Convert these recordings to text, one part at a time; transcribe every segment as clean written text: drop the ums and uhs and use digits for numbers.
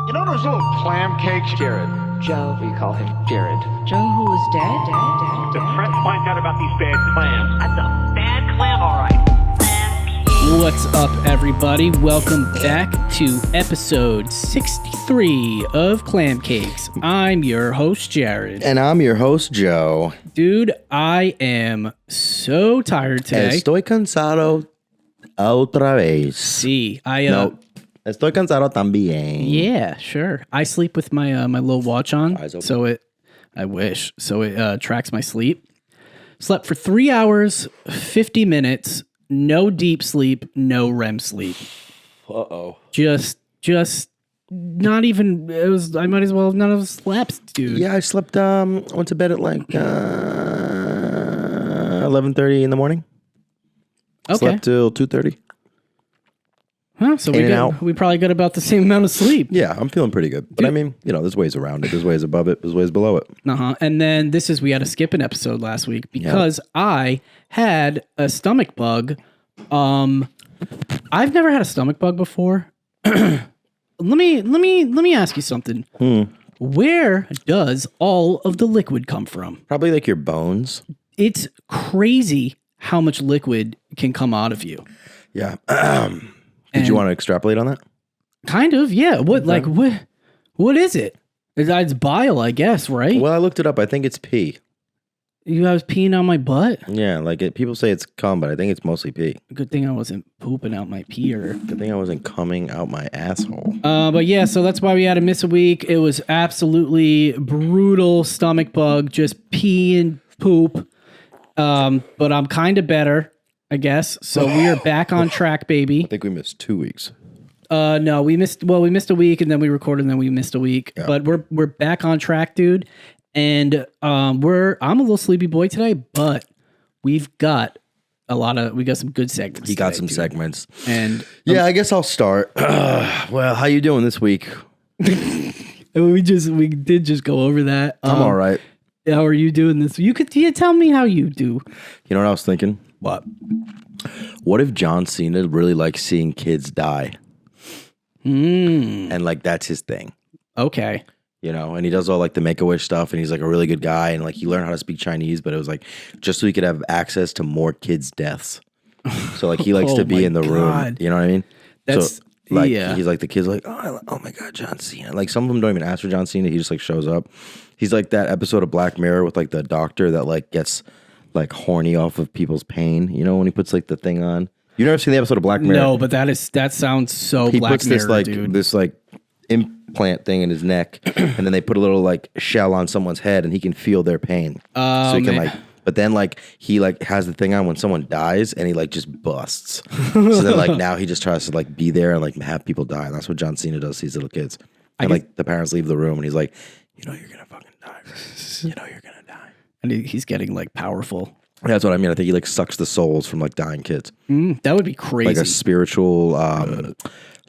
You know those little clam cakes? Jared. Joe. We call him Jared. Joe who was dead? The press finds out about these bad clams. That's a bad clam, all right. What's up, everybody? Welcome back to episode 63 of Clam Cakes. I'm your host, Jared. And I'm your host, Joe. Dude, I am so tired today. Estoy cansado otra vez. See, No, estoy cansado también. Yeah, sure. I sleep with my my little watch on, Eyes open. so it tracks my sleep. Slept for 3 hours, 50 minutes. No deep sleep, no REM sleep. Uh-oh. Just not even. It was. I might as well not have slept, dude. Yeah, I slept, went to bed at like 11:30 in the morning. Okay. Slept till 2:30. Huh, so In and out. we probably got about the same amount of sleep. Yeah, I'm feeling pretty good. But I mean, there's ways around it. There's ways above it. There's ways below it. And then we had to skip an episode last week because I had a stomach bug. I've never had a stomach bug before. let me ask you something. Where does all of the liquid come from? Probably like your bones. It's crazy how much liquid can come out of you. Yeah. Did you want to extrapolate on that? Kind of, yeah. What is it? It's bile, I guess, right? Well, I looked it up. I think it's pee. You guys peeing on my butt? Yeah, like people say it's cum, but I think it's mostly pee. Good thing I wasn't pooping out my peer. Good thing I wasn't coming out my asshole. But yeah, so that's why we had to miss a week. It was absolutely brutal stomach bug, just pee and poop. But I'm kind of better, I guess. So we are back on track, baby. I think we missed 2 weeks. No, we missed a week and then we recorded and then we missed a week. Yeah. But we're back on track, dude. And I'm a little sleepy boy today, but we've got some good segments. You got today, some dude. segments. And Yeah, I guess I'll start. Well, how you doing this week? we did just go over that. I'm all right. How are you doing this? You tell me how you do. You know what I was thinking? What? What if John Cena really likes seeing kids die? And like that's his thing, Okay. and he does all like the Make-A-Wish stuff, and he's like a really good guy, and like he learned how to speak Chinese, but it was like just so he could have access to more kids' deaths. So like he likes Oh to be my in the room. God. You know what I mean? That's- so like yeah. he's like the kids like oh my God, John Cena. Like some of them don't even ask for John Cena. He just like shows up. He's like that episode of Black Mirror with like the doctor that like gets like horny off of people's pain. When he puts like the thing on. You never seen the episode of Black Mirror? No, but that sounds so He Black puts Mirror, dude. this implant thing in his neck, and then they put a little like shell on someone's head, and he can feel their pain. So he can man. like, but then like he like has the thing on when someone dies, and he like just busts. So then like now he just tries to like be there and like have people die. And that's what John Cena does to these little kids. And like the parents leave the room, and he's like, you're gonna fucking die. You're gonna die. And he's getting like powerful. That's what I mean. I think he like sucks the souls from like dying kids, That would be crazy. like a spiritual, what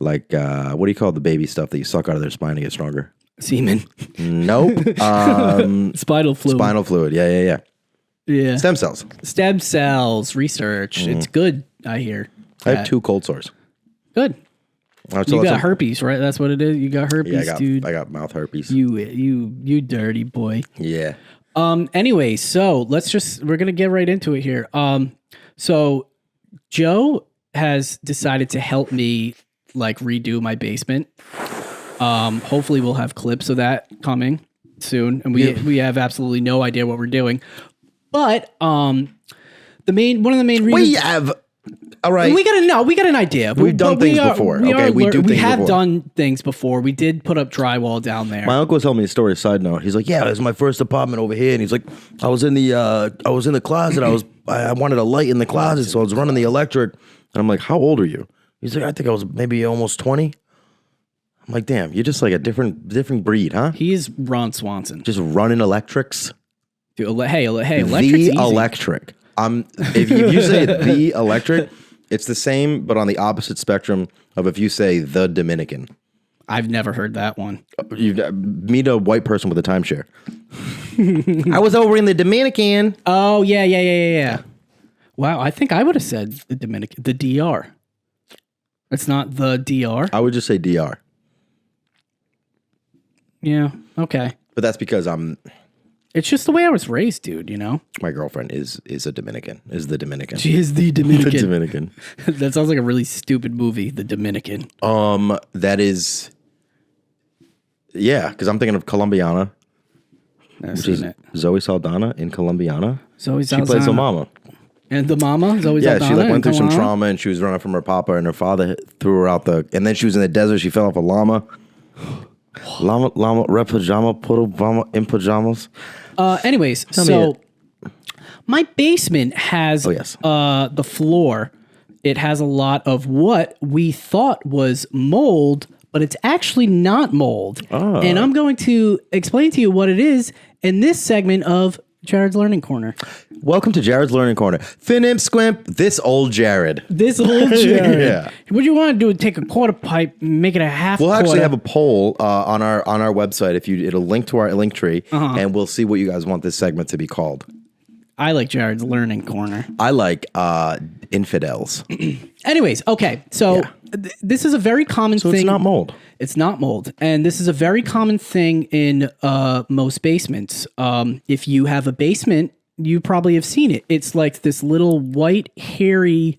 do you call the baby stuff that you suck out of their spine to get stronger? Semen. Nope. Spinal fluid. Spinal fluid. Yeah. Yeah. Stem cells. Stem cells research. It's good, I hear. I have 2 cold sores. Good. I You got herpes, right? That's what it is. You got herpes, Yeah, dude. I got mouth herpes. You dirty boy. Yeah. Anyway, so we're gonna get right into it here. So Joe has decided to help me like redo my basement. Hopefully we'll have clips of that coming soon, and we have absolutely no idea what we're doing. But one of the main reasons We have. All right. we got an idea. We've done things before. Okay, we do We things have before. done things before. We did put up drywall down there. My uncle was telling me a story. Side note, he's like, "Yeah, this is my first apartment over here," and he's like, "I was in the closet. I wanted a light in the closet, so I was running the electric." And I'm like, "How old are you?" He's like, "I think I was maybe almost 20." I'm like, "Damn, you're just like a different breed, huh? He's Ron Swanson. Just running electrics." Dude, hey, electric's The easy. electric. If you say the electric, it's the same, but on the opposite spectrum of if you say the Dominican. I've never heard that one. You meet a white person with a timeshare. I was over in the Dominican. Oh, yeah. Wow, I think I would have said the DR. It's not the DR. I would just say DR. Yeah. Okay. But that's because It's just the way I was raised, dude. You know. my girlfriend is a Dominican. Is the Dominican. She is the Dominican. The Dominican. That sounds like a really stupid movie, The Dominican. That is. Yeah, because I'm thinking of Colombiana, I've which seen is it. Zoe Saldana in Colombiana. Zoe She plays the Saldana. mama. And the mama, Zoe Yeah, Saldana. she like went and through some Kalana? trauma and she was running from her papa and her father threw her out and then she was in the desert. She fell off a llama. Llama, red pajama, put Obama in pajamas. Anyways, me so my basement has Oh, yes. The floor. It has a lot of what we thought was mold, but it's actually not mold. And I'm going to explain to you what it is in this segment of Jared's Learning Corner. Welcome to Jared's Learning Corner. Finimp Squimp, this old Jared. This old Jared. Yeah. What you want to do is take a quarter pipe, make it a half We'll quarter. actually have a poll on our website. It'll link to our link tree, and we'll see what you guys want this segment to be called. I like Jared's Learning Corner. I like infidels. Anyways, okay. So this is a very common So thing. it's not mold. It's not mold. And this is a very common thing in most basements. If you have a basement, you probably have seen it. It's like this little white, hairy,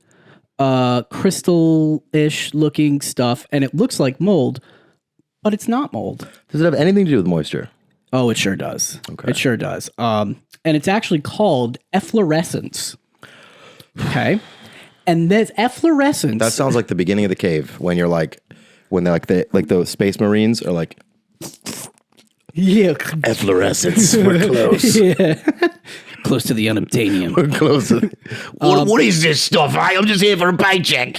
crystal-ish looking stuff, and it looks like mold, but it's not mold. Does it have anything to do with moisture? Oh, it sure does. Okay. It sure does. And it's actually called efflorescence. Okay. And there's efflorescence. That sounds like the beginning of the cave when you're like, when they're like the space marines are like, yeah. efflorescence. We're close. Close to the unobtainium. We're close. What is this stuff? I'm just here for a paycheck.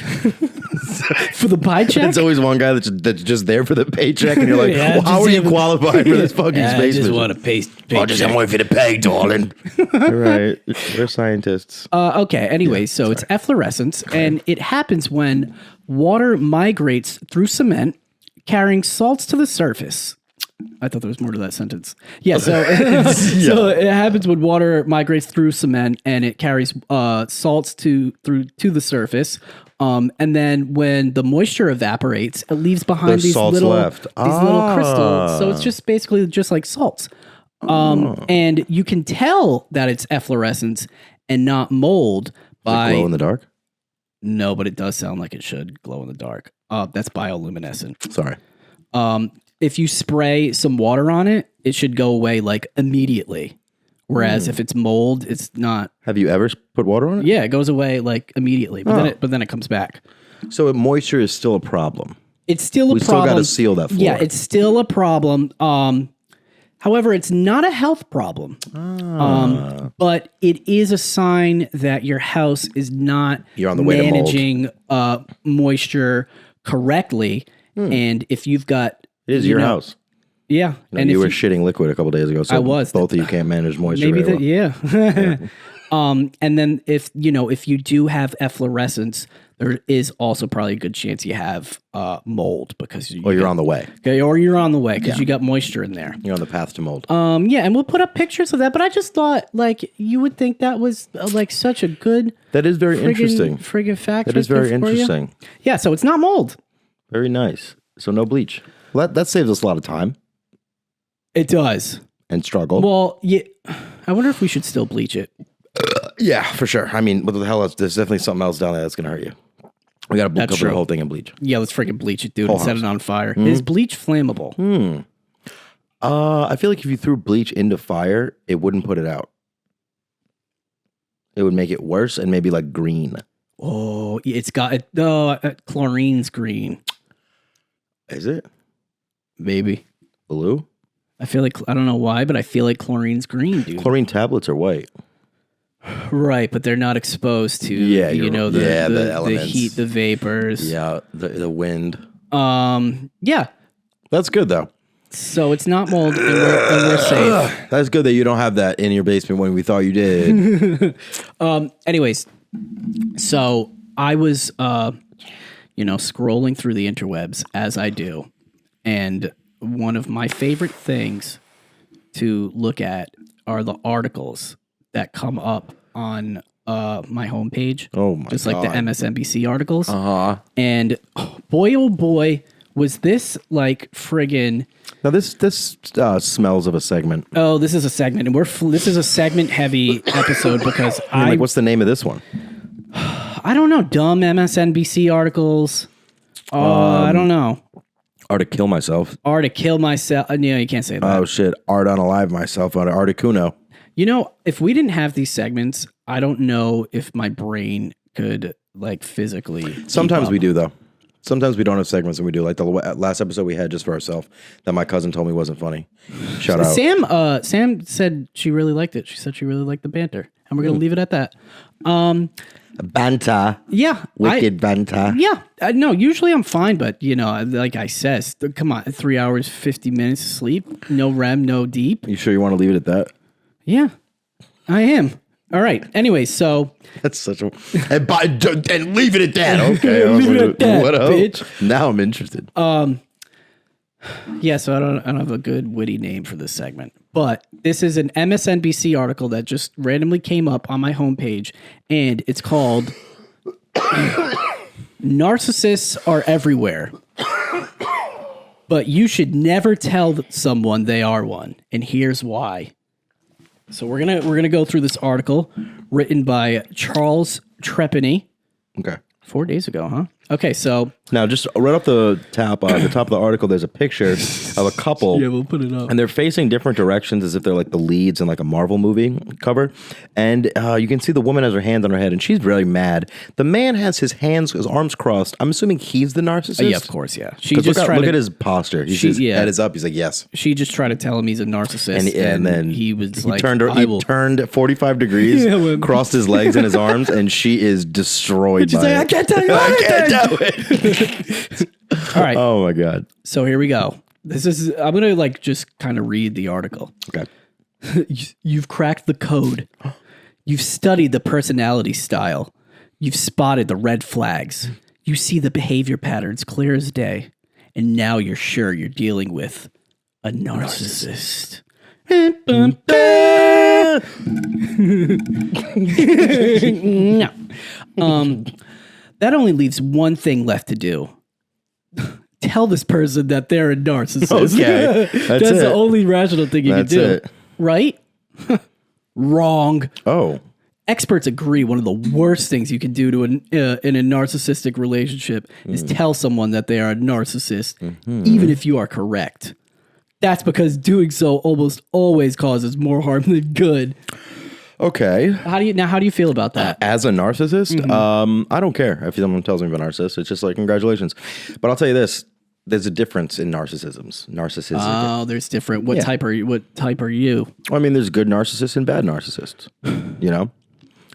For the pie check? It's always one guy that's just there for the paycheck, and you're like, Yeah, well, how just are you have a- qualified for this fucking I space just mission? want to pay I just am waiting for the pay, darling. Right. We're scientists. Okay, anyway, so it's efflorescence, and it happens when water migrates through cement, carrying salts to the surface. I thought there was more to that sentence. Yeah, so so it happens when water migrates through cement and it carries salts to the surface. And then when the moisture evaporates, it leaves behind There's these salts little left. little crystals. So it's just basically just like salts. And you can tell that it's efflorescence and not mold by Glow in the dark? no, but it does sound like it should glow in the dark. That's bioluminescent. Sorry. If you spray some water on it, it should go away like immediately. Whereas if it's mold, it's not. Have you ever put water on it? Yeah, it goes away like immediately, but then it comes back. So moisture is still a problem. It's still a We still problem. gotta seal that floor. Yeah, it's still a problem. However, it's not a health problem. But it is a sign that your house is not You're on the way to mold. managing moisture correctly. And if you've got It is you your know- house. Yeah, And you were shitting liquid a couple days ago, so I was. both of you can't manage moisture maybe very that, well. yeah. And then if you do have efflorescence, there is also probably a good chance you have mold because You're on the way. or you're on the way because you got moisture in there. You're on the path to mold. Yeah, and we'll put up pictures of that. But I just thought like you would think that was like such a good That is very interesting. friggin' fact. That is right very there for you. interesting. Yeah, so it's not mold. Very nice. So no bleach. Well, that saves us a lot of time It does. and struggle. Well, yeah. I wonder if we should still bleach it. Yeah, for sure. I mean, what the hell else? There's definitely something else down there that's going to hurt you. We got to That's cover true. the whole thing in bleach. Yeah, let's freaking bleach it, dude, Whole and set house. it on fire. Is bleach flammable? I feel like if you threw bleach into fire, it wouldn't put it out. It would make it worse and maybe like green. Oh, it's got chlorine's green. Is it? Maybe. Blue? I feel like I don't know why, but I feel like chlorine's green, dude. Chlorine tablets are white. Right, but they're not exposed to Yeah, you you're- know yeah, the the elements. heat, the vapors. Yeah, the wind. Yeah. That's good though. So it's not mold, and we're safe. That's good that you don't have that in your basement when we thought you did. Anyways, so I was scrolling through the interwebs as I do, and one of my favorite things to look at are the articles that come up on my homepage. Oh my Just like God. the MSNBC articles. And boy, oh boy, Was this like friggin'? Now this smells of a segment. Oh, this is a segment, and this is a segment heavy episode because I mean, like, what's the name of this one? I don't know. Dumb MSNBC articles. I don't know. Art to kill myself. Art to kill myself. No, you can't say that. Oh shit! Art unalive myself on Articuno. You know, if we didn't have these segments, I don't know if my brain could like physically. Sometimes we do though. Sometimes we don't have segments and we do. Like the last episode we had just for ourselves that my cousin told me wasn't funny. Shout out. Sam said she really liked it. She said she really liked the banter, and we're gonna leave it at that. Banter. Yeah, Wicked banter. Yeah, no. Usually I'm fine, but you know, like I says, come on, 3 hours, 50 minutes of sleep, no REM, no deep. You sure you want to leave it at that? Yeah, I am. All right. Anyway, so that's such a and leave it at that. Okay, leave it at that, what else? bitch. Now I'm interested. Yeah, so I don't have a good witty name for this segment, but this is an MSNBC article that just randomly came up on my homepage, and it's called "Narcissists Are Everywhere, but you should never tell someone they are one, and here's why." So we're gonna go through this article written by Charles Trepany. Okay. 4 days ago, huh? Okay, so now just right off the top of the article, there's a picture of a couple. Yeah, we'll put it up. And they're facing different directions as if they're like the leads in like a Marvel movie cover. And you can see the woman has her hands on her head and she's really mad. The man has his arms crossed. I'm assuming he's the narcissist. Yeah, of course, yeah. She 'Cause just look at his posture. His head is up. He's like, yes. She just tried to tell him he's a narcissist, and then he was like, turned 45 degrees, crossed his legs and his arms, and she is destroyed. She's like, I can't tell you anything. I can't tell it. All right. Oh my god. So here we go. I'm gonna like just kind of read the article. Okay. You've cracked the code. You've studied the personality style. You've spotted the red flags. You see the behavior patterns clear as day. And now you're sure you're dealing with a narcissist. No. That only leaves one thing left to do. Tell this person that they're a narcissist. Okay. That's it. the only rational thing you can do. It. Right? Wrong. Oh. Experts agree one of the worst things you can do to in a narcissistic relationship is tell someone that they are a narcissist, even if you are correct. That's because doing so almost always causes more harm than good. Okay. How do you feel about that? As a narcissist, I don't care if someone tells me I'm a narcissist. It's just like, congratulations. But I'll tell you this: there's a difference in narcissism. Oh, there's different. What type are you? Well, I mean, there's good narcissists and bad narcissists. You know,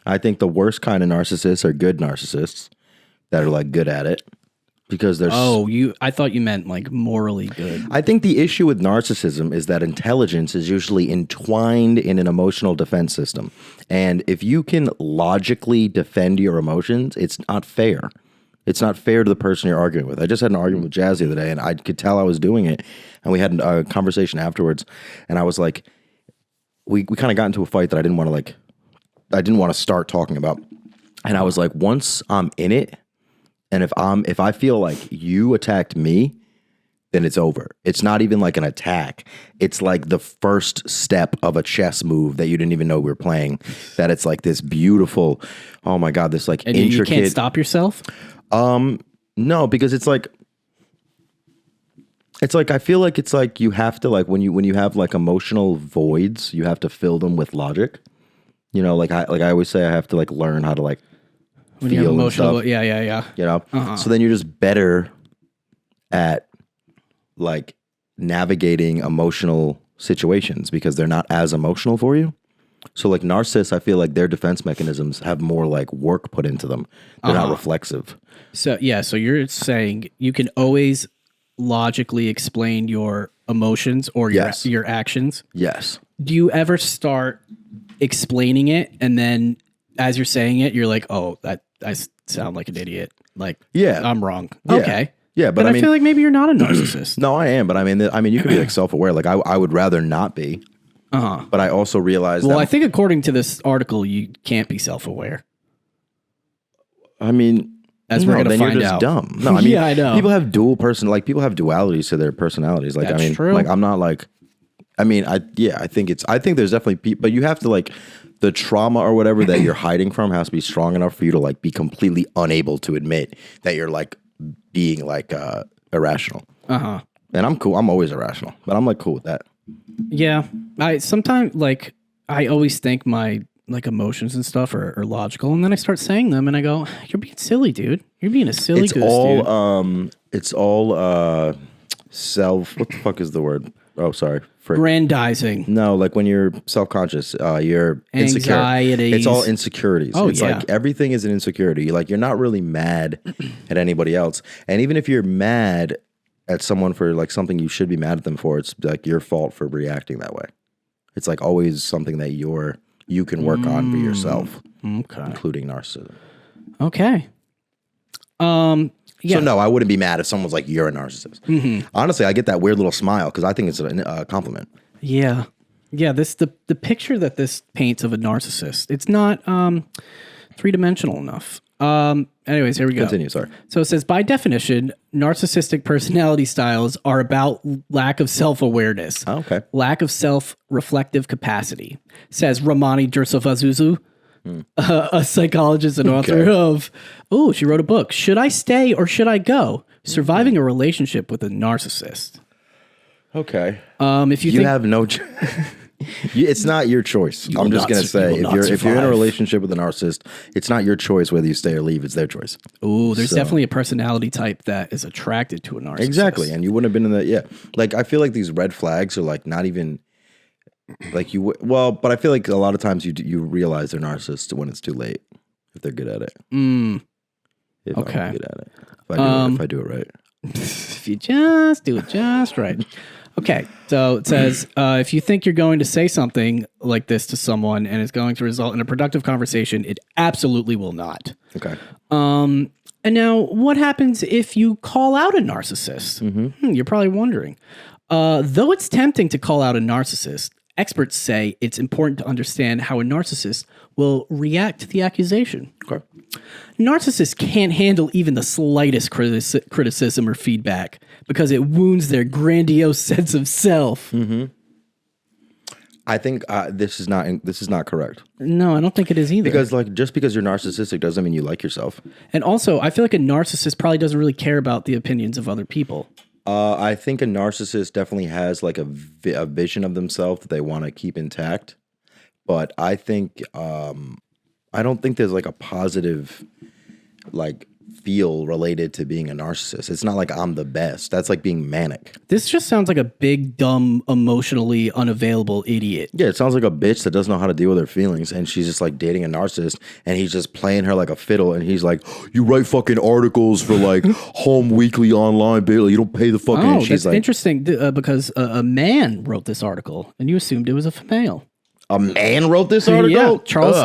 I think the worst kind of narcissists are good narcissists that are like good at it. Because there's I thought you meant like morally good. I think the issue with narcissism is that intelligence is usually entwined in an emotional defense system. And if you can logically defend your emotions, it's not fair. It's not fair to the person you're arguing with. I just had an argument with Jazz the other day and I could tell I was doing it. And we had a conversation afterwards. And I was like, we kind of got into a fight that I didn't want to start talking about. And I was like, once I'm in it, and if I feel like you attacked me, then it's over. It's not even like an attack. It's like the first step of a chess move that you didn't even know we were playing. That it's like this beautiful, oh my God, this like and intricate. You can't stop yourself? No, because it's like I feel like it's like you have to like when you have like emotional voids, you have to fill them with logic. You know, like I always say, I have to like learn how to like. When you have emotional, yeah. You know, so then you're just better at like navigating emotional situations because they're not as emotional for you. So like narcissists, I feel like their defense mechanisms have more like work put into them. They're not reflexive. So you're saying you can always logically explain your emotions or your actions. Yes. Do you ever start explaining it and then as you're saying it, you're like, oh, I sound like an idiot. Like, I'm wrong. Yeah. Okay. Yeah, but I feel like maybe you're not a narcissist. No, I am. But I mean, you can be like self-aware. Like I would rather not be. But I also realize I think according to this article, you can't be self-aware. I mean, as we're gonna then find you're just out. dumb. No, I mean, Yeah, I know. People have people have dualities to their personalities. Like, That's I mean, true. like I'm not like, I mean, I think there's definitely people, but you have to like the trauma or whatever that you're hiding from has to be strong enough for you to like be completely unable to admit that you're like being like irrational. And I'm cool. I'm always irrational, but I'm like cool with that. Yeah, I sometimes like I always think my like emotions and stuff are logical, and then I start saying them, and I go, "You're being silly, dude. You're being a silly It's goose, all dude." it's all self. What the fuck is the word? Oh, sorry. Frick. Grandizing. No, like when you're self-conscious, you're insecure. Anxieties. It's all insecurities. Oh, It's yeah. like everything is an insecurity. Like you're not really mad at anybody else. And even if you're mad at someone for like something you should be mad at them for, it's like your fault for reacting that way. It's like always something that you can work on for yourself, Okay. including narcissism. Okay. Yeah. So no, I wouldn't be mad if someone's like, you're a narcissist. Honestly, I get that weird little smile because I think it's a compliment. Yeah. Yeah. The picture that this paints of a narcissist, it's not three-dimensional enough. Anyways, here we go. Continue, sorry. So it says, by definition, narcissistic personality styles are about lack of self-awareness. Oh, okay. Lack of self-reflective capacity, says Ramani Dursovazuzu, a psychologist and author of, she wrote a book, Should I Stay or Should I Go? Surviving a Relationship with a Narcissist. Okay. If you You think, have no it's not your choice. I'm just going to say, if you're in a relationship with a narcissist, it's not your choice whether you stay or leave. It's their choice. there's definitely a personality type that is attracted to a narcissist. Exactly. And you wouldn't have been in that. Yeah. Like, I feel like these red flags are like not even like but I feel like a lot of times you realize they're narcissists when it's too late, if they're good at it. If Okay. I'm good at it. If I do it right. If you just do it just right. Okay, so it says, if you think you're going to say something like this to someone and it's going to result in a productive conversation, it absolutely will not. Okay. And now, what happens if you call out a narcissist? You're probably wondering. Though it's tempting to call out a narcissist, experts say it's important to understand how a narcissist will react to the accusation. Okay. Narcissists can't handle even the slightest criticism or feedback because it wounds their grandiose sense of self. I think this is not correct. No, I don't think it is either. Because like just because you're narcissistic doesn't mean you like yourself. And also, I feel like a narcissist probably doesn't really care about the opinions of other people. I think a narcissist definitely has like a vision of themselves that they want to keep intact. But I think I don't think there's like a positive like feel related to being a narcissist. It's not like I'm the best. That's like being manic. This just sounds like a big, dumb, emotionally unavailable idiot. Yeah, it sounds like a bitch that doesn't know how to deal with her feelings, and she's just like dating a narcissist, and he's just playing her like a fiddle, and he's like, "You write fucking articles for like Home Weekly online, Bailey. You don't pay the fucking." Oh, and she's that's like, interesting because a man wrote this article, and you assumed it was a female. "A man wrote this article." Yeah, Charles.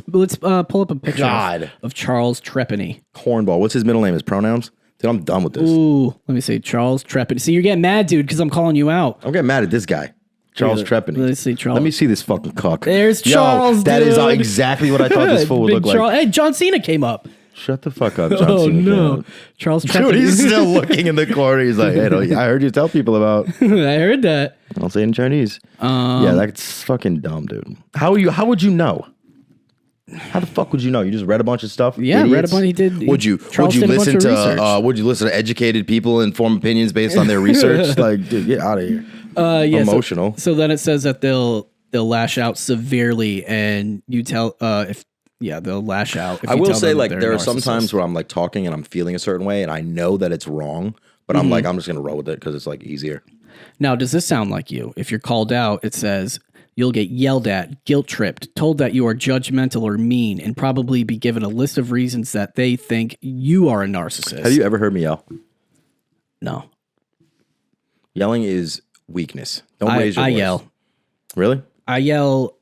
Let's pull up a picture God. of Charles Trepanney. Cornball. What's his middle name? His pronouns? Dude, I'm done with this. Ooh, let me see, Charles Trepanney. See, you're getting mad, dude, because I'm calling you out. I'm getting mad at this guy, Charles Trepanney. Let's see, Charles. Let me see this fucking cuck. There's Charles, That is dude. exactly what I thought this fool would Big look like. Charles. Hey, John Cena came up. Shut the fuck up, John Oh Cena. no, Charles Trepanney. Dude, he's still looking in the corner. He's like, "Hey, I heard you tell people about." I heard that. I'll say it in Chinese. Yeah, that's fucking dumb, dude. How would you know? How the fuck would you know? You just read a bunch of stuff. Yeah, idiots? read a bunch. He did. Would you listen to would you listen to educated people and form opinions based on their research? Like, dude, get out of here. Yeah, Emotional. So then it says that they'll lash out severely, and you tell they'll lash out. If I you will tell say, them like, they're there are narcissists. some times where I'm like talking and I'm feeling a certain way, and I know that it's wrong, but I'm like, I'm just gonna roll with it because it's like easier. Now, does this sound like you? If you're called out, it says you'll get yelled at, guilt tripped, told that you are judgmental or mean, and probably be given a list of reasons that they think you are a narcissist. Have you ever heard me yell? No. Yelling is weakness. Don't raise your I voice. yell. Really? I yell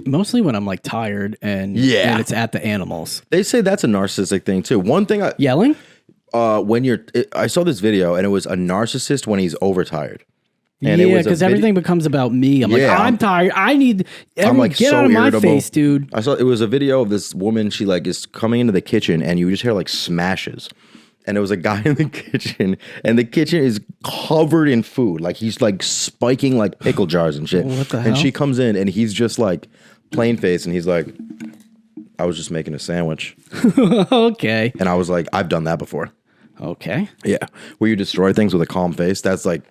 mostly when I'm like tired and Yeah. it's at the animals. They say that's a narcissistic thing too. One thing Yelling? I saw this video and it was a narcissist when he's overtired. And it Yeah, was a because video- everything becomes about me. I'm like, Yeah, I'm tired. I need everyone get out of my face, dude. I saw it was a video of this woman. She like is coming into the kitchen, and you just hear like smashes. And there was a guy in the kitchen, and the kitchen is covered in food. Like he's like spiking like pickle jars and shit. What the And hell? she comes in, and he's just like plain face, and he's like, "I was just making a sandwich." Okay. And I was like, "I've done that before." Okay. Yeah, where you destroy things with a calm face. That's like,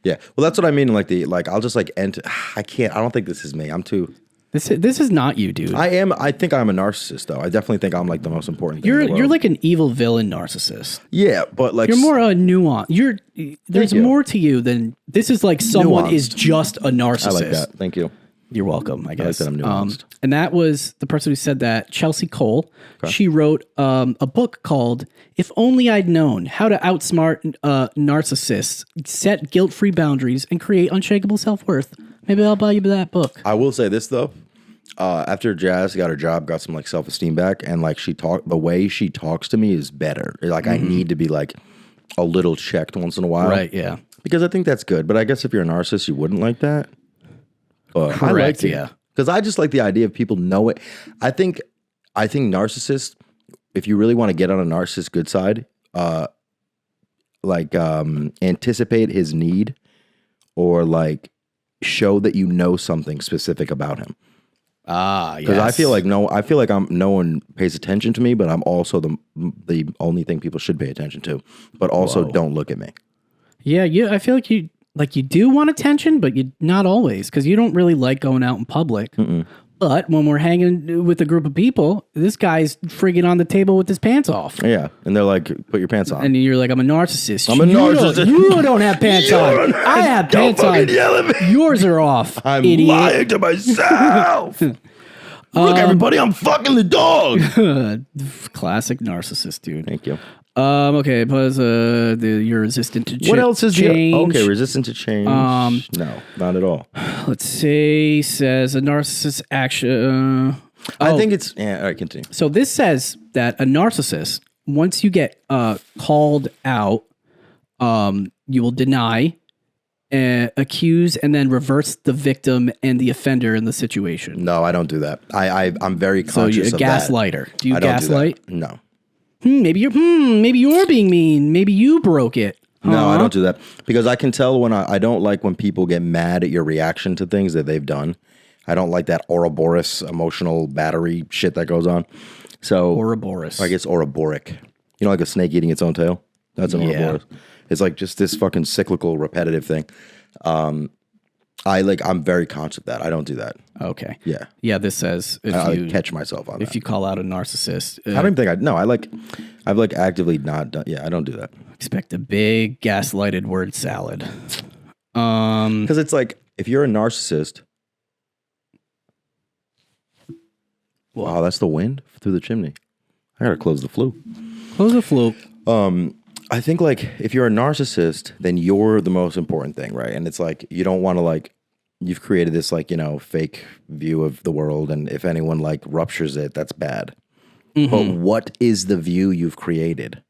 yeah. Well, that's what I mean. Like I'll just like enter. I can't. I don't think this is me. I'm too. This is not you, dude. I am. I think I'm a narcissist, though. I definitely think I'm like the most important thing. in the You're world. like an evil villain narcissist. yeah, but like You're more a nuance. There's you. more to you than this is like someone is Nuanced. just a narcissist. I like that. Thank you. You're welcome, I guess. that I'm nuanced. And that was the person who said that, Chelsea Cole. She wrote a book called "If Only I'd Known: How to Outsmart Narcissists, Set Guilt-Free Boundaries, and Create Unshakable Self-Worth." Maybe I'll buy you that book. I will say this though. After Jazz got her job, got some like self-esteem back, and like the way she talks to me is better. Like I need to be like a little checked once in a while, Right? Yeah. Because I think that's good. But I guess if you're a narcissist, you wouldn't like that. But I Correct, like it. yeah. Because I just like the idea of people know it. I think narcissists, if you really want to get on a narcissist's good side, anticipate his need or like show that you know something specific about him. Ah, yes. Because I feel like no one pays attention to me, but I'm also the only thing people should pay attention to. But also don't look at me. Yeah, I feel like you do want attention, but you not always, because you don't really like going out in public. But when we're hanging with a group of people, this guy's friggin' on the table with his pants off. Yeah, and they're like, "Put your pants on." And you're like, I'm a narcissist. I'm a narcissist. You don't have pants on. I have Don't pants on. fucking yell at me. Yours are off. I'm idiot. lying to myself. Look, everybody, I'm fucking the dog. Classic narcissist, dude. Thank you. Okay, plus you're resistant to What else is change. okay? Resistant to change? No, not at all. Let's see. Says a narcissist action. I think it's yeah. All right, continue. So this says that a narcissist, once you get called out, you will deny, accuse, and then reverse the victim and the offender in the situation. No, I don't do that. I'm very So conscious you're a of that. gaslighter. Do you I don't gaslight? do that. No. Maybe you're being mean. Maybe you broke it. No, I don't do that because I can tell when I don't like when people get mad at your reaction to things that they've done. I don't like that Ouroboros emotional battery shit that goes on. So Ouroboros. I guess Ouroboros. You know, like a snake eating its own tail. That's an Yeah. Ouroboros. It's like just this fucking cyclical, repetitive thing. I'm very conscious of that. I don't do that. Okay. Yeah. Yeah. This says if I you catch myself on if that. you call out a narcissist, I don't even think I've like actively not done. Yeah, I don't do that. expect a big gaslighted word salad. Because it's like, if you're a narcissist, wow, that's the wind through the chimney. I gotta close the flue. Close the flue. I think like if you're a narcissist, then you're the most important thing, right? And it's like you don't want to like you've created this like fake view of the world, and if anyone like ruptures it, that's bad. But what is the view you've created?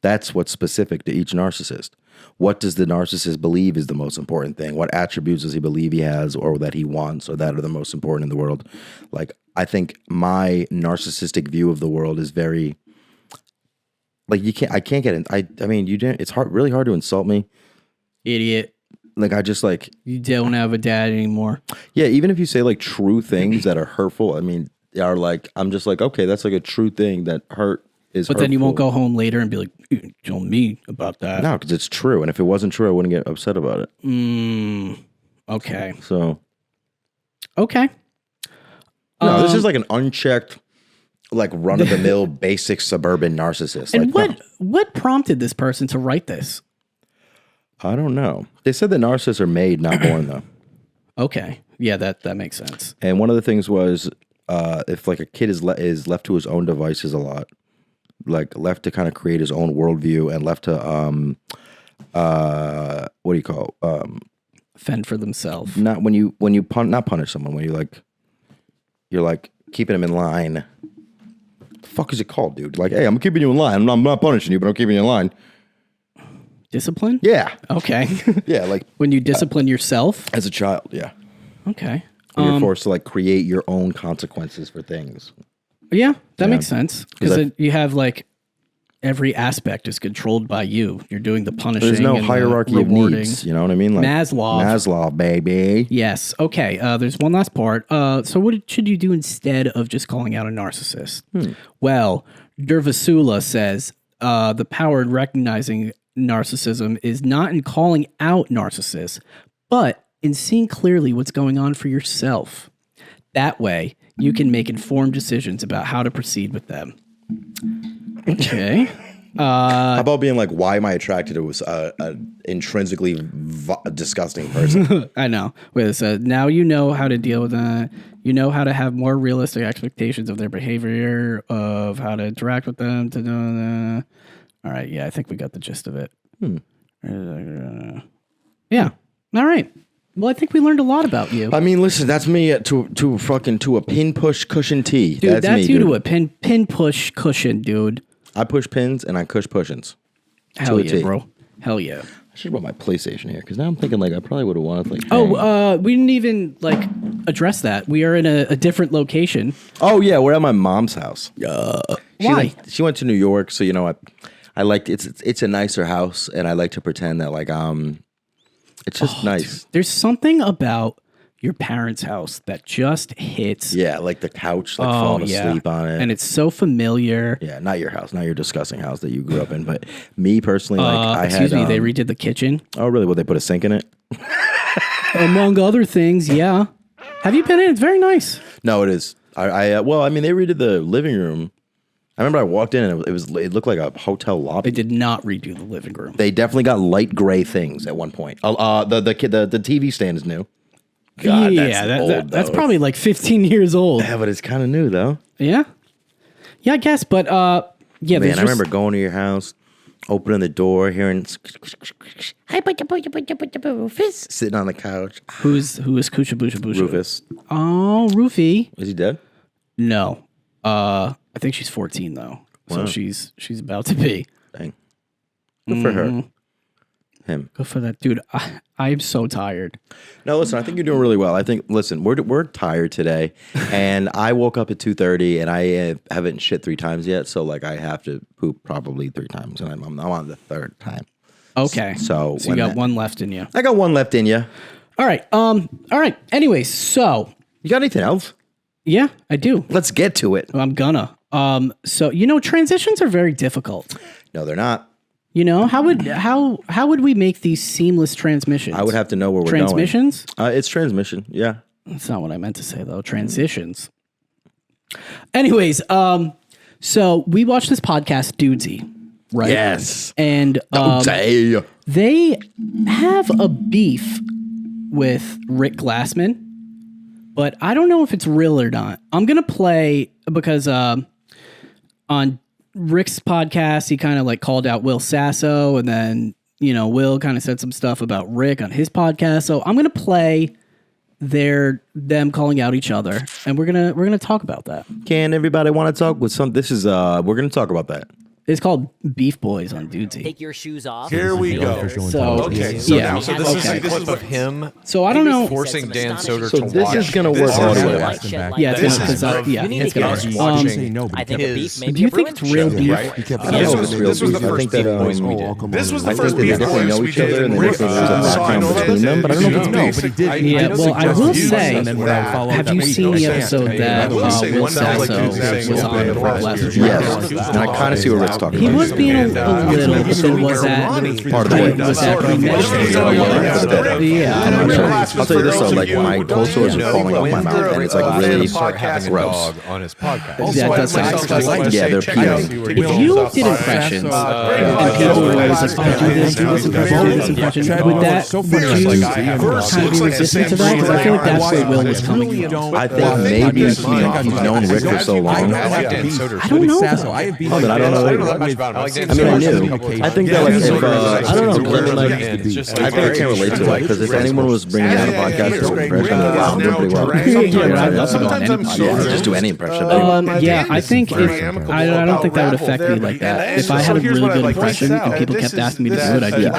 That's what's specific to each narcissist. What does the narcissist believe is the most important thing? What attributes does he believe he has or that he wants or that are the most important in the world? Like, I think my narcissistic view of the world is very, like, I can't get in. I mean, it's really hard to insult me. Idiot. Like, I just like, You don't have a dad anymore. yeah, even if you say like true things that are hurtful, I mean, are like, I'm just like, okay, that's like a true thing that is But then you won't hurtful. go home later and be like, you told me about that. No, because it's true. And if it wasn't true, I wouldn't get upset about it. Okay. So, Okay. no, this is like an unchecked, like run-of-the-mill, basic suburban narcissist. And Like, what prompted this person to write this? I don't know. They said that narcissists are made, not born, though. Okay. Yeah, that makes sense. And one of the things was, if like a kid is left to his own devices a lot, like left to kind of create his own worldview and left to what do you call Fend for themselves. not when you not punish someone when you're like keeping him in line. The fuck is it called, dude? Like, hey, I'm keeping you in line. I'm not punishing you, but I'm keeping you in line. Discipline? Yeah, Okay. yeah, like When you discipline yourself? as a child. Yeah, Okay. when you're forced to like create your own consequences for things. Yeah, that Yeah. makes sense. 'Cause Because you have like every aspect is controlled by you. You're doing the punishing. There's no and the hierarchy of rewarding. needs. You know what I mean? Like Maslow, baby. Yes. Okay. There's one last part. So what should you do instead of just calling out a narcissist? Well, Dervasula says the power in recognizing narcissism is not in calling out narcissists, but in seeing clearly what's going on for yourself. That way, you can make informed decisions about how to proceed with them. Okay. How about being like, why am I attracted to an intrinsically disgusting person? I know. Wait, it says, now you know how to deal with that. You know how to have more realistic expectations of their behavior, of how to interact with them. All right. Yeah, I think we got the gist of it. Yeah. All right. Well, I think we learned a lot about you. I mean, listen, that's me to a pin push cushion T. Dude, that's me, you dude. to a pin push cushion, dude. I push pins and I cush pushins. Hell To a yeah, T. bro. Hell yeah. I should have brought my PlayStation here because now I'm thinking like I probably would have wanted like. We didn't even like address that. We are in a different location. Oh yeah, we're at my mom's house. Why? She went to New York, so you know I liked it's a nicer house, and I like to pretend that like it's just nice. There's something about your parents' house that just hits. Yeah, like the couch, like falling asleep on it, And it's so familiar. yeah, not your house, not your disgusting house that you grew up in, but me personally, like Excuse me, they redid the kitchen. Oh really? Well, they put a sink in it. Among other things, yeah. Have you been in? It's very nice. No, it is. Well, I mean, they redid the living room. I remember I walked in and it looked like a hotel lobby. They did not redo the living room. They definitely got light gray things at one point. The TV stand is new. God, that's probably like 15 years old. Yeah, but it's kind of new though. Yeah. Yeah, I guess. But yeah, Man, I remember going to your house, opening the door, hearing sitting on the couch. who is Kusha Busha Busha? Rufus. Oh, Roofy. Is he dead? No. I think she's 14 though. So Wow. she's about to be. Dang. Good for her. Him. Good for that dude. I am so tired. No, listen, I think you're doing really well. I think, listen, we're tired today, and I woke up at 2:30, and I haven't shit 3 times yet, so like I have to poop probably 3 times, and I'm on the 3rd time. Okay. So you got one left in you. I got one left in you. All right. All right. Anyway, so You got anything else? yeah, I do. Let's get to it. I'm gonna. So transitions are very difficult. No, they're not. How would we make these seamless transmissions? I would have to know where we're transmissions. going. It's transmission. Yeah. That's not what I meant to say though. Transitions. Anyways, so we watched this podcast, Dudesy, right? Yes. And Say. they have a beef with Rick Glassman, but I don't know if it's real or not. I'm gonna play because on Rick's podcast, he kind of like called out Will Sasso, and then Will kind of said some stuff about Rick on his podcast. So I'm gonna play them calling out each other, and we're gonna talk about that. Can everybody want to talk with some? This is we're gonna talk about that. It's called Beef Boys on Dudesy. Take your shoes off. Here we go. So Okay, so yeah, now, so this is okay. a clip of him So I don't know. forcing Dan Soder So to this watch. is gonna work This all is the way. like- Yeah, it's This gonna, is 'cause of yeah, need it's to gonna. get watching I think a his- beef may Do be you a think it's Bruins real show. beef? Right? I This know was it's real this was the beef. I first think that, Beef Boys we I did. This was the think first they Beef definitely know Boys we each other, did. and they Rick, think there's a background between them, but I don't know if it's real. But he did. Yeah, well, I will say, have you seen the episode that will say Will one night, like Sasso you saying, was on open for last last year. year? Yes, and I kind of see what Rick's talking He about. was being a little, but then was that Part of the way. was that premeditated? Yeah, I'm I not don't sure. know. I'll tell you this though, like my cold sores are falling off my mouth, and it's like really start having a gross. dog on his podcast. Yeah, that's like, Yeah, they're peeing. if you did impressions and people were always like, oh, do this impression, would that, would you kind of be resistant to that? Because I feel like that's where Will was coming from. I think maybe he's known Rick for so long. I don't know. Oh, then I don't know. know that much about him. I mean, I knew. I think that like if I don't know, 'cause I mean, like I think I can relate to that because if anyone was bringing down a podcast as an impression, I'm doing pretty well. Yeah, I'd love to go on any podcast. Just do any impression. of anyone. Yeah, I think if I don't think that would affect me like that. If I had a really good impression and people kept asking me to do it, I'd do it.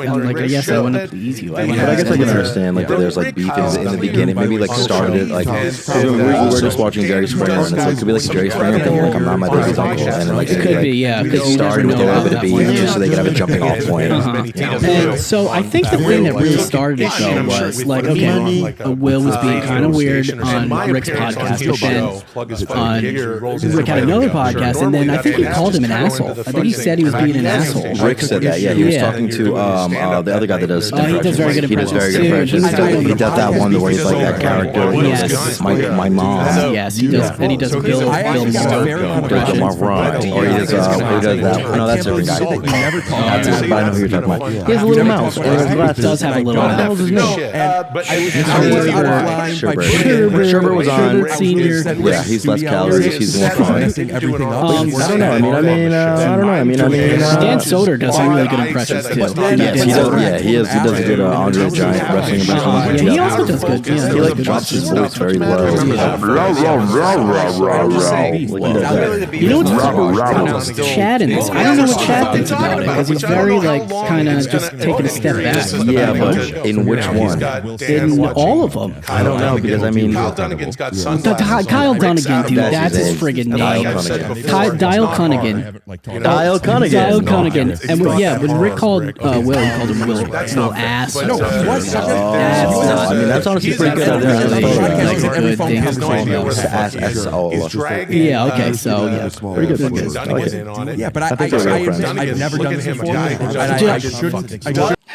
I'm like, yes, I want to please you. But I guess I can understand like that there's like beef in the beginning. Maybe like started it like we were just watching Jerry Springer and it's like it could be like Jerry Springer thing like I'm not my dad's uncle and then like it could be, yeah, because you started never with a know little bit of beef just so they could have a jumping off point. And so I think the thing that really started it though was like, okay, Will was being kind of weird on Rick's podcast, but then Rick had another podcast, and then I think he called him an asshole. I think he said he was being an asshole. Rick said that, yeah. He was talking to the other guy that does he does very good impressions. He does that one where he's like that character. Yes. My mom. Yes, he does, and he does Bill Maher. Or he does that. No, that's a different guy. But I know who you're talking about. He has a little mouse. He does have a little mouse. Sherbert was on. Senior. Yeah, he's less calories. He's more fun. I don't know. Dan Soder does some really good impressions too. Yes, he does. Yeah, he does a good Andre the Giant wrestling impression. Yeah, he also does good. Yeah, he like drops his voice very low. You know what's Chad in this? I don't know what Chad thinks about it because he's very like kind of just taking a step back. Yeah, but in which one? In all of them. I don't know because I mean Kyle Dunnigan's got sons. Kyle Dunnigan, dude, that's his friggin' name. Dial Cunnigan. Dial Cunnigan. Dial Cunnigan. And when Rick called Will, he called him Will ass. No, he was. I mean, that's honestly pretty good. That's a good thing to call him. Yeah, okay, so yeah. Pretty good. Yeah, but I've never done this before. I shouldn't.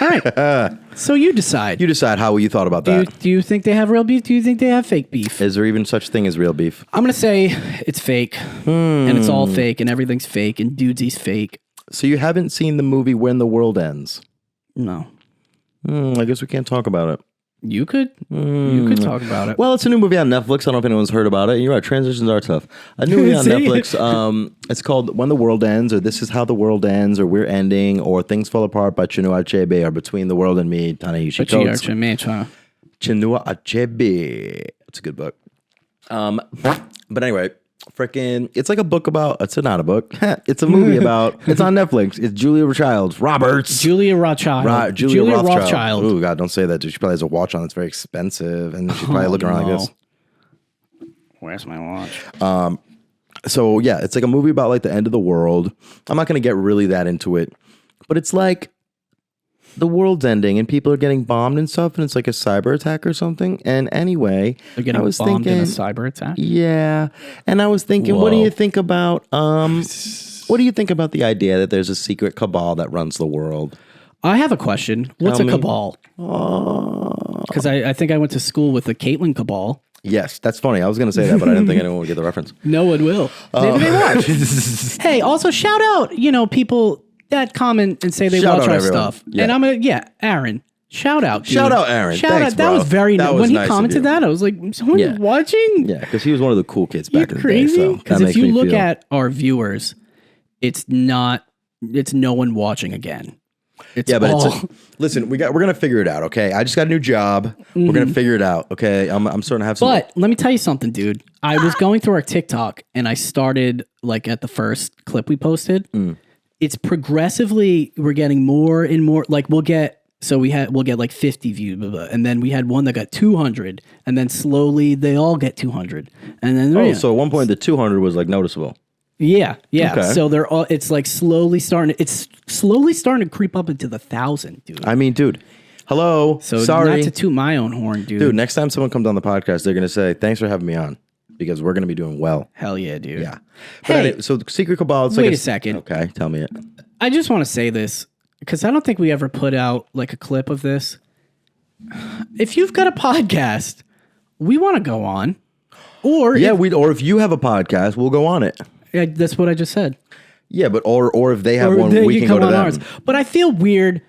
All right. So you decide. You decide how you thought about that. Do you think they have real beef? Do you think they have fake beef? Is there even such thing as real beef? I'm going to say it's fake. And it's all fake and everything's fake and Dudesy's fake. So you haven't seen the movie When the World Ends? No. I guess we can't talk about it. You could. You could talk about it. Well, it's a new movie on Netflix. I don't know if anyone's heard about it. You're right. Transitions are tough. A new movie on Netflix. It's called When the World Ends, or This Is How the World Ends, or We're Ending, or Things Fall Apart by Chinua Achebe, or Between the World and Me, Ta-Nehisi Coates. Chinua Achebe. It's a good book. But anyway, freaking, it's like a book about, it's not a book. It's a movie about, it's on Netflix. It's Julia Roberts. Julia Rothschild. Julia Rothschild. Oh, God, don't say that, dude. She probably has a watch on that's very expensive, and she's probably looking around like this. Where's my watch? So, yeah, it's like a movie about like the end of the world. I'm not going to get really that into it, but it's like the world's ending and people are getting bombed and stuff, and it's like a cyber attack or something. And anyway, they're getting bombed in a cyber attack? Yeah. And I was thinking, what do you think about the idea that there's a secret cabal that runs the world? I have a question. What's a cabal? Because I think I went to school with the Caitlyn cabal. Yes, that's funny. I was going to say that, but I didn't think anyone would get the reference. No one will. Maybe they watch. Hey, also shout out, people that comment and say they watch our stuff. Yeah. And I'm going to, Aaron. Shout out, dude. Shout out, Aaron. Thanks, that was very nice. When he commented that, I was like, someone watching? Yeah, because he was one of the cool kids back in the day. Crazy? Because if you look at our viewers, it's no one watching again. Listen, we're gonna figure it out, okay? I just got a new job. We're gonna figure it out, okay? I'm starting to have some. But let me tell you something, dude. I was going through our TikTok and I started like at the first clip we posted. It's progressively we're getting more and more. Like we'll get like 50 views, blah, blah, and then we had one that got 200, and then slowly they all get 200, and then so at one point the 200 was like noticeable. Yeah. Okay. So they're all. It's like slowly starting to creep up into the 1,000, dude. I mean, dude. Hello. So sorry. Not to toot my own horn, dude. Dude, next time someone comes on the podcast, they're gonna say, "Thanks for having me on," because we're gonna be doing well. Hell yeah, dude. Yeah. But anyway, so Secret Cabal. It's wait a second. Okay, tell me it. I just want to say this because I don't think we ever put out like a clip of this. If you've got a podcast, we want to go on, or if you have a podcast, we'll go on it. Yeah, that's what I just said. Yeah, but or if they have one, we can go to them. Ours. But I feel weird,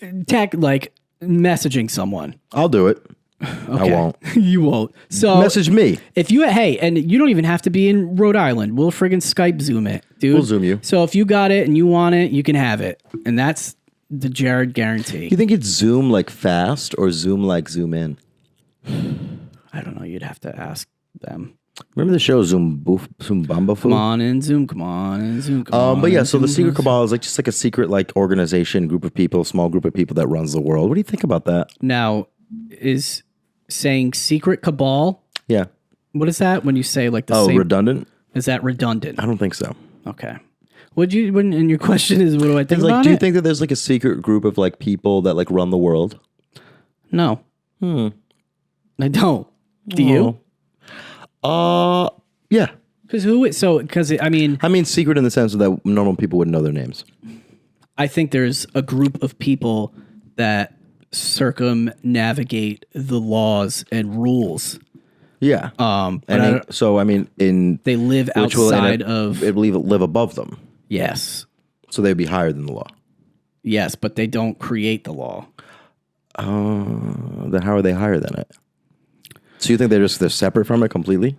messaging someone. I'll do it. I won't. You won't. So Message me. if you and you don't even have to be in Rhode Island. We'll friggin' Skype Zoom it, dude. We'll Zoom you. So if you got it and you want it, you can have it, and that's the Jared guarantee. You think it's Zoom like fast or Zoom like Zoom in? I don't know. You'd have to ask them. Remember the show Zumbamba Food? Come on and Zoom. Come on and Zoom. Come on. But yeah, and so the Zoom. secret cabal is like just like a secret like organization, group of people, small group of people that runs the world. What do you think about that? Now, is saying secret cabal? Yeah. What is that when you say like the same? Redundant? Is that redundant? I don't think so. Okay. And your question is, what do I think It's like, about do you it? think that there's like a secret group of like people that like run the world? No. I don't. Do you? Yeah. Because I mean, secret in the sense that normal people wouldn't know their names. I think there's a group of people that circumnavigate the laws and rules. Yeah. But they live outside of. It live above them. Yes. So they'd be higher than the law. Yes, but they don't create the law. Then how are they higher than it? So you think they're separate from it completely?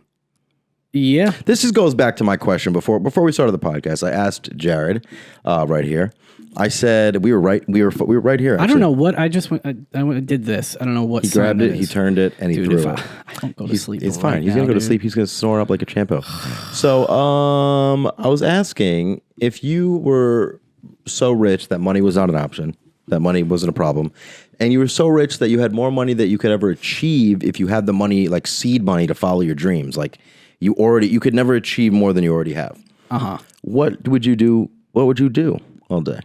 Yeah. This just goes back to my question before we started the podcast. I asked Jared right here. I said we were right here. I don't know what I just went. I did this. I don't know what He grabbed it, he is. turned it, and he Dude, threw if it. I don't go to sleep. It's right fine. He's now, gonna go to dude. sleep. He's gonna snore up like a champo. So I was asking if you were so rich that money was not an option, that money wasn't a problem, and you were so rich that you had more money that you could ever achieve if you had the money, like seed money, to follow your dreams. Like you could never achieve more than you already have. What would you do? What would you do all day?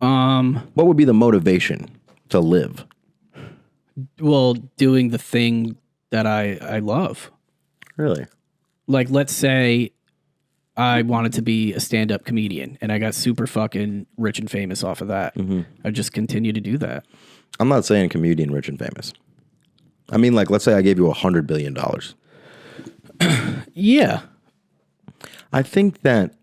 What would be the motivation to live? Well, doing the thing that I love. Really? Like, let's say I wanted to be a stand-up comedian and I got super fucking rich and famous off of that. I'd just continue to do that. I'm not saying comedian rich and famous. I mean, like, let's say I gave you $100 billion. Yeah. I think that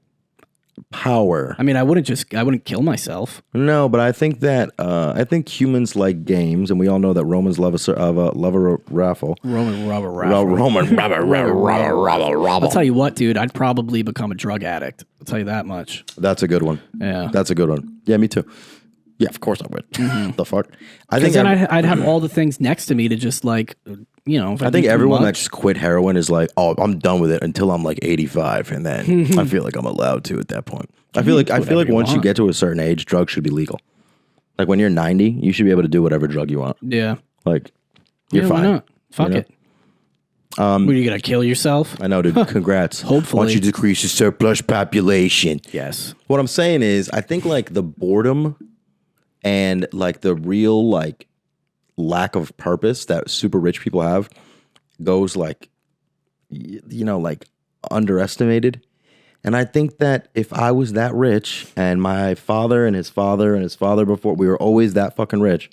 power. I mean, I wouldn't kill myself. No, but I think that I think humans like games, and we all know that Romans love a raffle. Roman rubber raffle. I'll tell you what, dude. I'd probably become a drug addict. I'll tell you that much. That's a good one. Yeah. That's a good one. Yeah, me too. Yeah, of course I would. The fuck? I think then I'd have all the things next to me to just like, if I think everyone that just quit heroin is like, oh, I'm done with it until I'm like 85, and then I feel like I'm allowed to at that point. I feel like once you get to a certain age, drugs should be legal. Like when you're 90, you should be able to do whatever drug you want. Yeah. Like you're Yeah, fine. why not? Fuck it. Were you gonna kill yourself? I know, dude. Congrats. Hopefully. Once you decrease your surplus population. Yes. What I'm saying is, I think like the boredom and like the real like lack of purpose that super rich people have goes like, like underestimated. And I think that if I was that rich and my father and his father and his father before, we were always that fucking rich,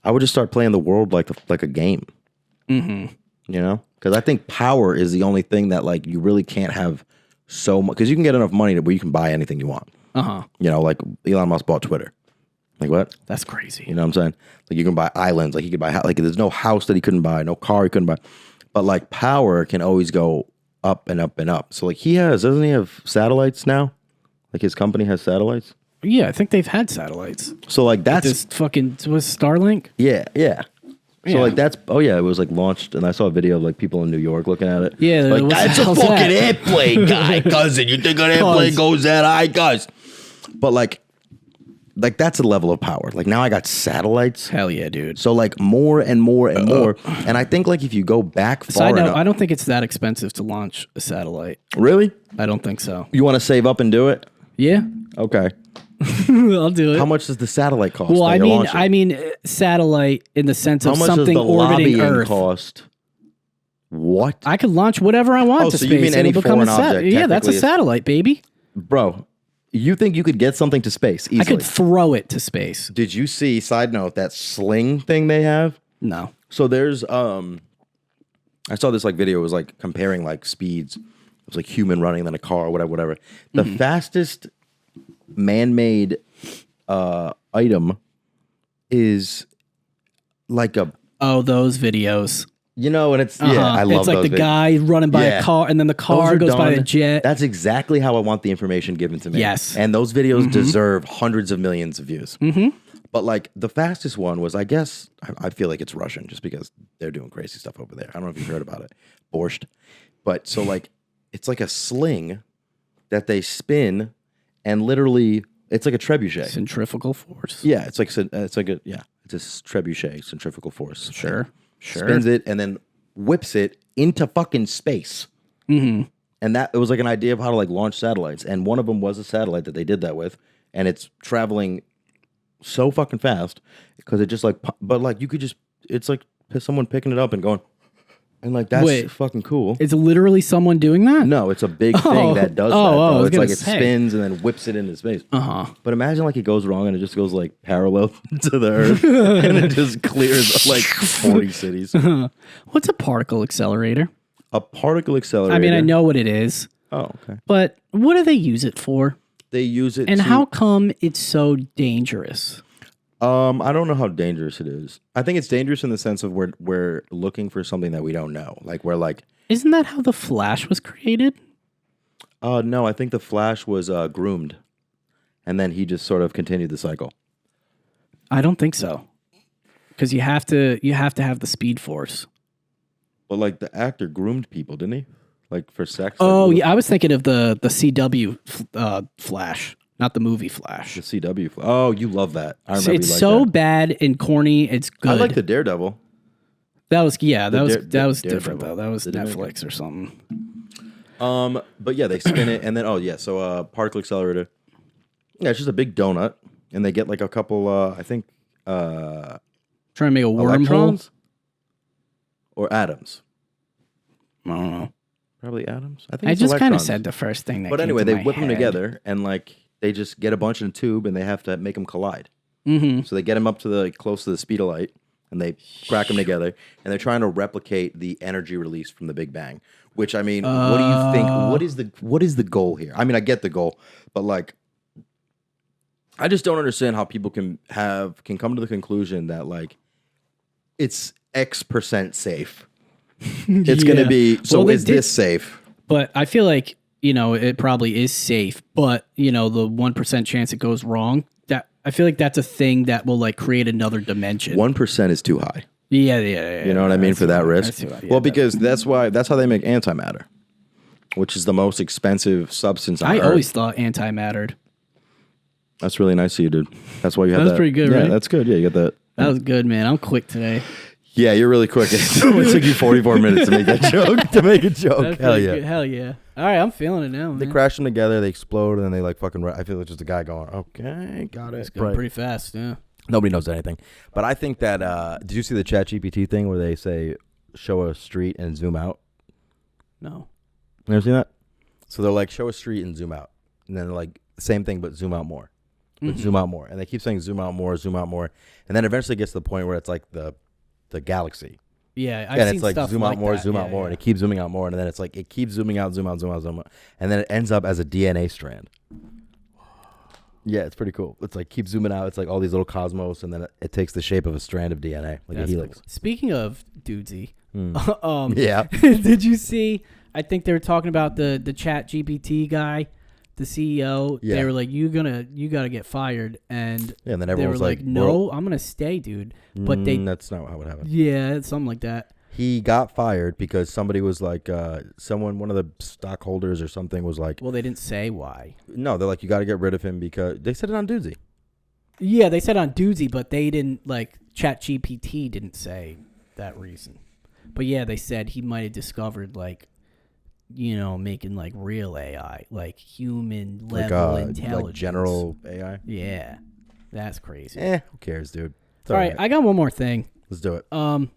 I would just start playing the world like a game. Because I think power is the only thing that like you really can't have so much, because you can get enough money where you can buy anything you want. Like Elon Musk bought Twitter. Like what? That's crazy. You know what I'm saying? Like you can buy islands. Like he could buy, like there's no house that he couldn't buy, no car he couldn't buy. But like power can always go up and up and up. So like doesn't he have satellites now? Like his company has satellites? Yeah, I think they've had satellites. So like that's This fucking was Starlink. yeah. So Yeah. like that's it was like launched, and I saw a video of like people in New York looking at it. Yeah, like what the that's a hell's fucking that?" airplane, guy, cousin. You think an airplane goes that high, guys? But like that's a level of power. Like now I got satellites. Hell yeah, dude. So like more and more and more, and I think like if you go back far Side note, enough, I don't think it's that expensive to launch a satellite. really, I don't think so. you want to save up and do it? Yeah, Okay. I'll do it. How much does the satellite cost? Well, that I you're mean, launching? satellite in the sense How of much does something the orbiting lobbying Earth. cost? What, I could launch whatever I want Oh, to so space. you mean any It'll become a foreign object Yeah, that's a technically is- satellite, baby. bro? You think you could get something to space easily? I could throw it to space. Did you see? Side note, that sling thing they have. No. So there's I saw this like video. It was like comparing like speeds. It was like human running than a car, whatever. The fastest man-made item is like Oh, those videos. You know, and it's I love It's like those the videos. guy running by Yeah. a car, and then the Those car are goes by a done- jet. That's exactly how I want the information given to me. Yes. And those videos deserve hundreds of millions of views. Mm-hmm. But like the fastest one was, I guess, I feel like it's Russian just because they're doing crazy stuff over there. I don't know if you've heard about it. Borscht. But so like, it's like a sling that they spin and literally, it's like a trebuchet. Centrifugal force. Yeah, it's like a trebuchet, centrifugal force. Sure. Spins it and then whips it into fucking space. Mm-hmm. And that it was like an idea of how to like launch satellites. And one of them was a satellite that they did that with, and it's traveling so fucking fast because it just like, but like you could just, it's like someone picking it up and going, and like that's Wait. fucking cool. It's literally someone doing that? No, it's a big thing that does that. I Though. was It's like gonna it say. spins and then whips it into space. But imagine like it goes wrong and it just goes like parallel to the Earth and it just clears like 40 cities. What's a particle accelerator? A particle accelerator. I mean, I know what it is, Oh, okay. but what do they use it for? They use it. And to, how come it's so dangerous? I don't know how dangerous it is. I think it's dangerous in the sense of we're looking for something that we don't know. Like we're like, Isn't that how the Flash was created? no, I think the Flash was groomed, and then he just sort of continued the cycle. I don't think so, because you have to have the Speed Force. But like the actor groomed people, didn't he? Like for sex. Oh like, yeah, I was thinking of the CW Flash, not the movie Flash. The CW. Oh, you love that. I remember. It's you liked so that. bad and corny. It's good. I like the Daredevil. That was that was Daredevil. different though. That was Did they make Netflix or something. But yeah, they spin it, and then so particle accelerator. Yeah, it's just a big donut, and they get like a couple. I think Trying to make a wormhole. electrons or atoms. I don't know. Probably atoms. I think I it's just kind of electrons. said the first thing that. But came anyway, to they my whip them head. together, and like they just get a bunch in a tube, and they have to make them collide. Mm-hmm. So they get them up to the close to the speed of light, and they crack them together, and they're trying to replicate the energy release from the Big Bang. Which I mean, what do you think? What is the goal here? I mean, I get the goal, but like, I just don't understand how people can come to the conclusion that like it's X% safe. It's going to Yeah. be so. Well, they is did- this safe? But I feel like it probably is safe. But the 1% chance it goes wrong. That I feel like that's a thing that will like create another dimension. 1% is too high. Yeah. You know what I mean for that risk? that's too high, yeah, Well, because that's how they make antimatter, which is the most expensive substance on I Earth. always thought anti mattered. That's really nice of you, dude. That's why you have That was that. pretty good, Yeah, right? that's good. Yeah, you got that. That was good, man. I'm quick today. Yeah, you're really quick. It only took you 44 minutes to make that joke. To make a joke. That's Hell pretty yeah. good. Hell yeah. All right, I'm feeling it now, man. They crash them together, they explode, and then they like fucking. I feel like just a guy going, "Okay, got it." It's going pretty fast. Yeah. Nobody knows anything. But I think that. Did you see the ChatGPT thing where they say show a street and zoom out? No. You ever seen that? So they're like, show a street and zoom out, and then they're like same thing but zoom out more, but zoom out more, and they keep saying zoom out more, and then eventually it gets to the point where it's like the galaxy. Yeah, I've And seen it's like stuff zoom like out more, that. zoom Yeah, out more, yeah. and it keeps zooming out more, and then it's like it keeps zooming out, zoom out, and then it ends up as a DNA strand. Yeah, it's pretty cool. It's like keep zooming out. It's like all these little cosmos, and then it takes the shape of a strand of DNA, like That's a helix. cool. Speaking of dudesy, Yeah. did you see? I think they were talking about the Chat GPT guy, the CEO. Yeah. They were like, you gotta get fired, and Yeah, and then they were everyone's like, like, no, I'm gonna stay, dude. But that's not how it happened. yeah, something like that. He got fired because somebody was like, one of the stockholders or something was like, Well, they didn't say why. no, they're like, you got to get rid of him because they said it on Doozy. Yeah, they said on dudesy, but they didn't like Chat GPT didn't say that reason. But yeah, they said he might have discovered like, making like real AI, like human level intelligence, like general AI. Yeah, that's crazy. Who cares, dude? It's All right, I got one more thing. let's do it. Um,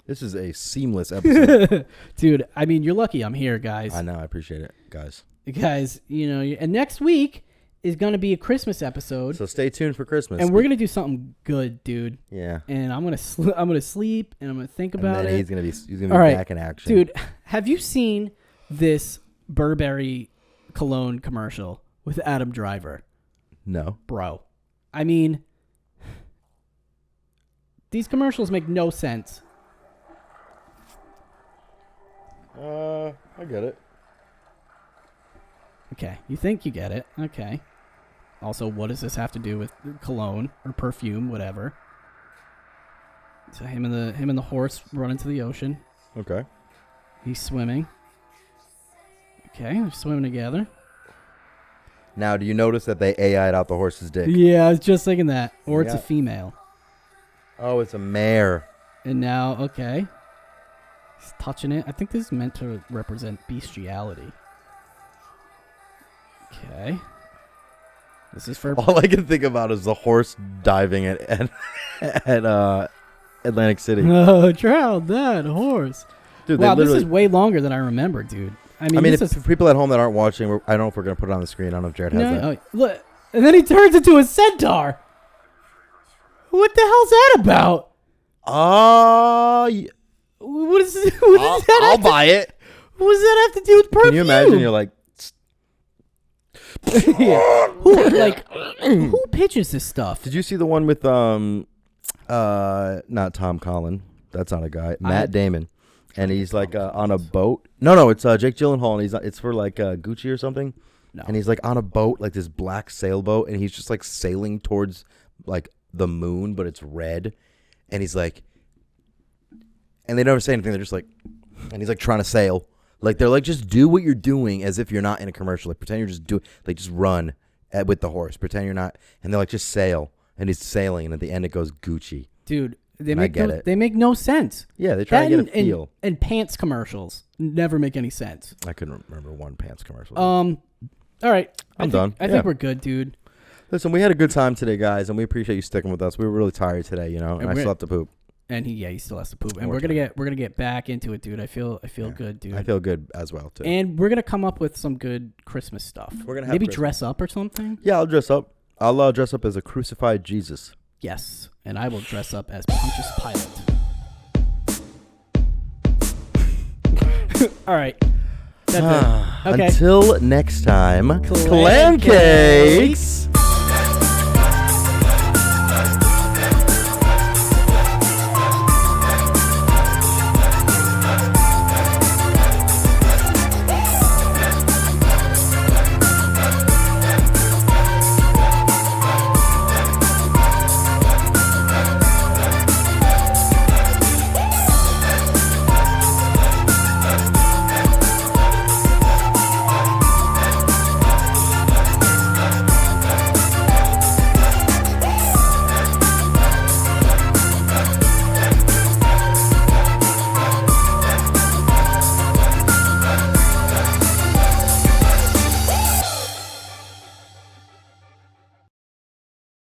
This is a seamless episode. dude, I mean, you're lucky I'm here, guys. I know, I appreciate it, guys. Guys, and next week is gonna be a Christmas episode, So stay tuned for Christmas, and we're gonna do something good, dude. yeah. And I'm gonna sleep, and I'm gonna think And about then it. he's gonna be All right, back in action, dude. Have you seen this Burberry cologne commercial with Adam Driver, No, bro? I mean, These commercials make no sense. I get it. Okay, you think you get it. Okay. Also, what does this have to do with cologne or perfume, whatever? So him and the horse run into the ocean. Okay. He's swimming. Okay, they're swimming together. Now, do you notice that they AI'd out the horse's dick? Yeah, I was just thinking that. Or it's a Yeah. female. Oh, it's a mare. And now, okay. He's touching it. I think this is meant to represent bestiality. Okay. This is for... All I can think about is the horse diving at Atlantic City. Oh, drown that horse. Dude, Wow, they this literally... is way longer than I remember, dude. I mean, if this is... people at home that aren't watching, I don't know if we're going to put it on the screen. I don't know if Jared has that. No, look. And then he turns into a centaur. What the hell's that about? What is that? I'll buy it. What does that have to do with perfume? Can you imagine? You're like, Yeah. Who pitches this stuff? did you see the one with not Tom Collin? That's not a guy. Matt Damon, and he's like on a boat. No, it's Jake Gyllenhaal, and it's for like Gucci or something. No. And he's like on a boat, like this black sailboat, and he's just like sailing towards like the moon, but it's red. And he's like, and they never say anything. They're just like, and he's like trying to sail. Like they're like, just do what you're doing as if you're not in a commercial. Like pretend you're just just run with the horse. Pretend you're not. And they're like, just sail. And he's sailing, and at the end it goes Gucci. Dude, they make no sense. Yeah, they try to get a feel. And pants commercials never make any sense. I couldn't remember one pants commercial. All right. I'm done. I think we're good, dude. Listen, we had a good time today, guys, and we appreciate you sticking with us. We were really tired today, and I still have to poop. And he still has to poop. And we're gonna get back into it, dude. I feel good, dude. I feel good as well too. And we're gonna come up with some good Christmas stuff. We're gonna have maybe Christmas. dress up or something. Yeah, I'll dress up. I'll dress up as a crucified Jesus. Yes, and I will dress up as Pontius Pilate. All right. That's it. Okay. Until next time, Clam clam cakes.